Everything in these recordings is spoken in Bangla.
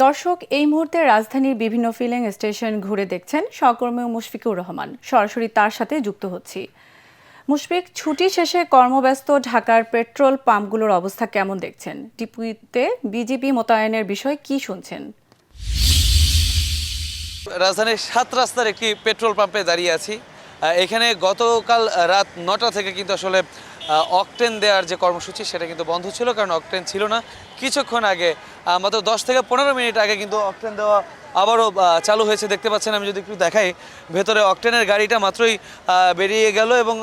দর্শক এই মুহূর্তে রাজধানীর বিভিন্ন ফিলিং স্টেশন ঘুরে দেখছেন সহকর্মী মুশফিকুর রহমান। সরাসরি তার সাথে যুক্ত হচ্ছি। মুশফিক, ছুটি শেষে কর্মব্যস্ত ঢাকার পেট্রোল পাম্পগুলোর অবস্থা কেমন দেখছেন? ডিপুতে বিজিবি মোতায়েনের বিষয়ে কি শুনছেন? রাজধানীর ৭ রাস্তার একটি পেট্রোল পাম্পে দাঁড়িয়ে আছি। এখানে গতকাল রাত ৯টা থেকে কিন্তু আসলে অকটেন দেওয়ার যে কর্মসূচি সেটা কিন্তু বন্ধ ছিল, কারণ অকটেন ছিল না। কিছুক্ষণ আগে মাত্র 10 থেকে 15 মিনিট আগে কিন্তু অকটেন দেওয়া আবারও চালু হয়েছে। দেখতে পাচ্ছেন, আমি যদি একটু দেখাই, ভেতরে অকটেনের গাড়িটা মাত্রই বেরিয়ে গেল এবং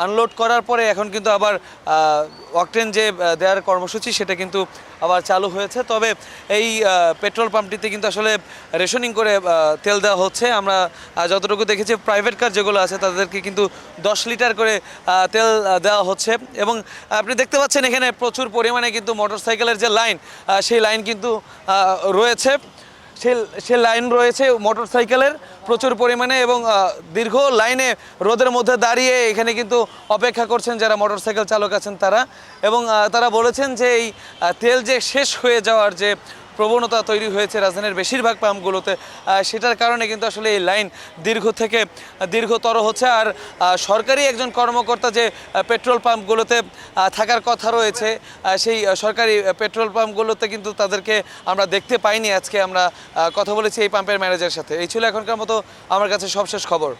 আনলোড করার পরে এখন কিন্তু আবার অকটেন যে দেওয়ার কর্মসূচি সেটা কিন্তু আবার চালু হয়েছে। তবে এই পেট্রোল পাম্পটিতে কিন্তু আসলে রেশনিং করে তেল দেওয়া হচ্ছে। আমরা যতটুকু দেখেছি, প্রাইভেট কার যেগুলো আছে তাদেরকে কিন্তু 10 লিটার করে তেল দেওয়া হচ্ছে। এবং আপনি দেখতে পাচ্ছেন এখানে প্রচুর পরিমাণে কিন্তু মোটরসাইকেলের যে লাইন, সেই লাইন কিন্তু রয়েছে। সে লাইন রয়েছে মোটরসাইকেলের প্রচুর পরিমাণে, এবং দীর্ঘ লাইনে রোদের মধ্যে দাঁড়িয়ে এখানে কিন্তু অপেক্ষা করছেন যারা মোটরসাইকেল চালক আছেন তারা। এবং তারা বলেছেন যে এই তেল যে শেষ হয়ে যাওয়ার যে প্রবণতা তৈরি হয়েছে রাজধানীর বেশিরভাগ পাম্পগুলোতে, সেটার কারণে কিন্তু আসলে এই লাইন দীর্ঘতর হচ্ছে। আর সরকারি একজন কর্মকর্তা যে পেট্রোল পাম্পগুলোতে থাকার কথা রয়েছে, সেই সরকারি পেট্রোল পাম্পগুলোতে কিন্তু তাদেরকে আমরা দেখতে পাইনি। আজকে আমরা কথা বলেছি এই পাম্পের ম্যানেজারের সাথে। এই ছিল এখনকার মতো আমার কাছে সবশেষ খবর।